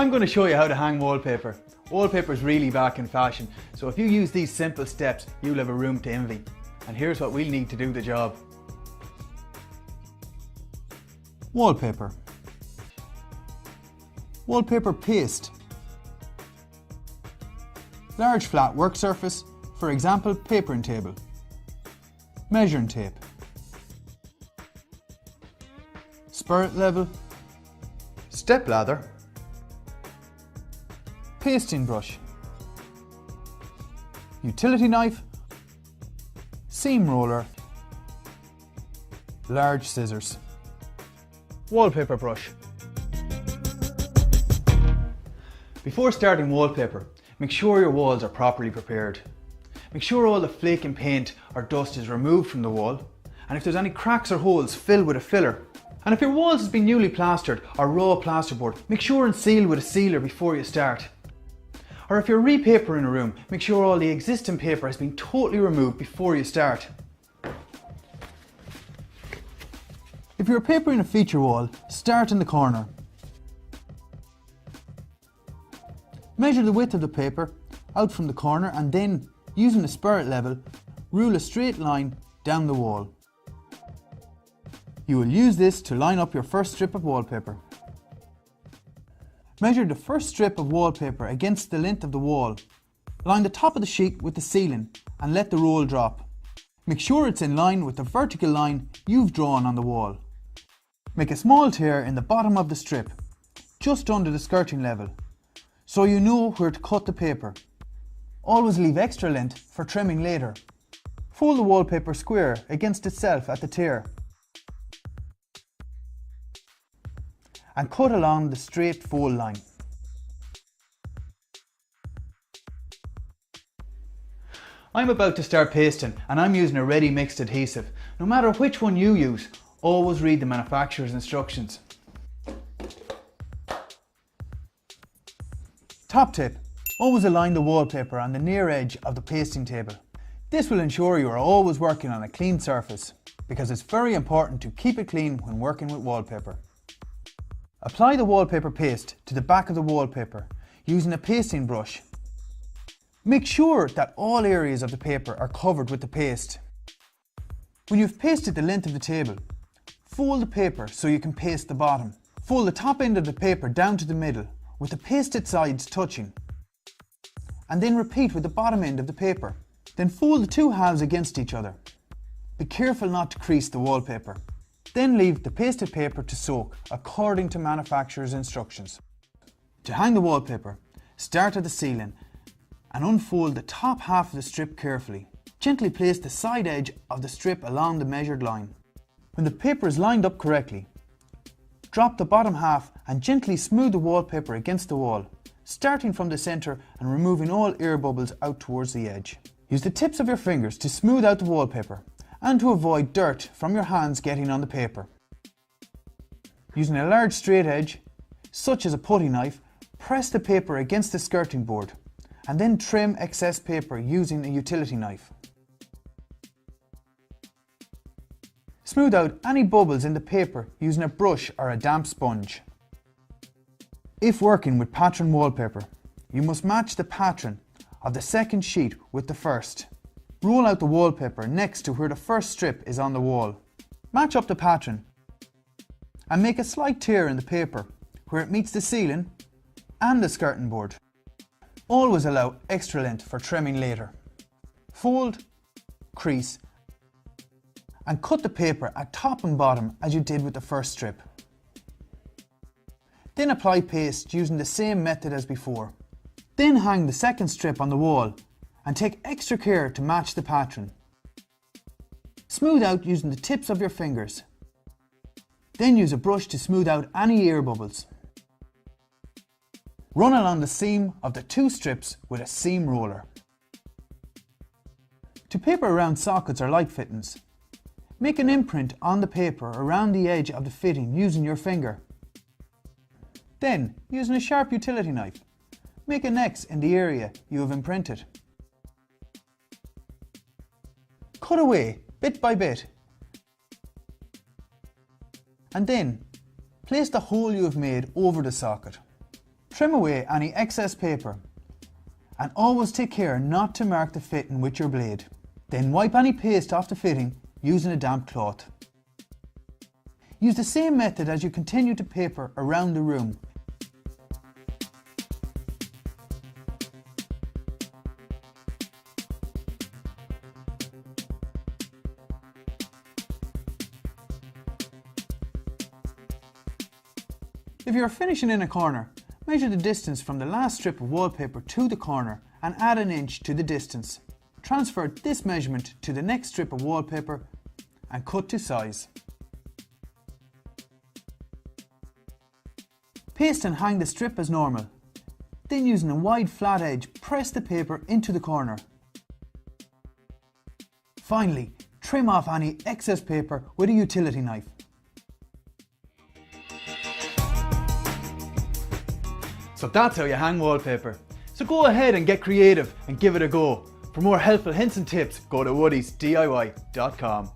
I'm going to show you how to hang wallpaper. Wallpaper is really back in fashion, so if you use these simple steps, you'll have a room to envy. And here's what we'll need to do the job. Wallpaper. Wallpaper paste. Large flat work surface, for example papering table. Measuring tape. Spirit level. Step ladder. Pasting brush. Utility knife. Seam roller. Large scissors. Wallpaper brush. Before starting wallpaper, make sure your walls are properly prepared. Make sure all the flaking paint or dust is removed from the wall, and if there's any cracks or holes, fill with a filler. And if your walls has been newly plastered or raw plasterboard, make sure and seal with a sealer before you start. Or if you're repapering a room, make sure all the existing paper has been totally removed before you start. If you're papering a feature wall, start in the corner. Measure the width of the paper out from the corner and then, using the spirit level, rule a straight line down the wall. You will use this to line up your first strip of wallpaper. Measure the first strip of wallpaper against the length of the wall. Line the top of the sheet with the ceiling and let the roll drop. Make sure it's in line with the vertical line you've drawn on the wall. Make a small tear in the bottom of the strip, just under the skirting level, so you know where to cut the paper. Always leave extra length for trimming later. Fold the wallpaper square against itself at the tear and cut along the straight fold line. I'm about to start pasting and I'm using a ready mixed adhesive. No matter which one you use, always read the manufacturer's instructions. Top tip: always align the wallpaper on the near edge of the pasting table. This will ensure you are always working on a clean surface, because it's very important to keep it clean when working with wallpaper. Apply the wallpaper paste to the back of the wallpaper using a pasting brush. Make sure that all areas of the paper are covered with the paste. When you've pasted the length of the table, fold the paper so you can paste the bottom. Fold the top end of the paper down to the middle with the pasted sides touching, and then repeat with the bottom end of the paper. Then fold the two halves against each other. Be careful not to crease the wallpaper. Then leave the pasted paper to soak according to manufacturer's instructions. To hang the wallpaper, start at the ceiling and unfold the top half of the strip carefully. Gently place the side edge of the strip along the measured line. When the paper is lined up correctly, drop the bottom half and gently smooth the wallpaper against the wall, starting from the centre and removing all air bubbles out towards the edge. Use the tips of your fingers to smooth out the wallpaper and to avoid dirt from your hands getting on the paper. Using a large straight edge, such as a putty knife, press the paper against the skirting board and then trim excess paper using a utility knife. Smooth out any bubbles in the paper using a brush or a damp sponge. If working with pattern wallpaper, you must match the pattern of the second sheet with the first. Roll out the wallpaper next to where the first strip is on the wall. Match up the pattern and make a slight tear in the paper where it meets the ceiling and the skirting board. Always allow extra length for trimming later. Fold, crease and cut the paper at top and bottom as you did with the first strip. Then apply paste using the same method as before. Then hang the second strip on the wall and take extra care to match the pattern. Smooth out using the tips of your fingers. Then use a brush to smooth out any air bubbles. Run along the seam of the two strips with a seam roller. To paper around sockets or light fittings, make an imprint on the paper around the edge of the fitting using your finger. Then, using a sharp utility knife, make an X in the area you have imprinted. Cut away bit by bit and then place the hole you have made over the socket. Trim away any excess paper and always take care not to mark the fitting with your blade. Then wipe any paste off the fitting using a damp cloth. Use the same method as you continue to paper around the room. If you are finishing in a corner, measure the distance from the last strip of wallpaper to the corner and add an inch to the distance. Transfer this measurement to the next strip of wallpaper and cut to size. Paste and hang the strip as normal. Then using a wide flat edge, press the paper into the corner. Finally, trim off any excess paper with a utility knife. So that's how you hang wallpaper. So go ahead and get creative and give it a go. For more helpful hints and tips, go to woodiesdiy.com.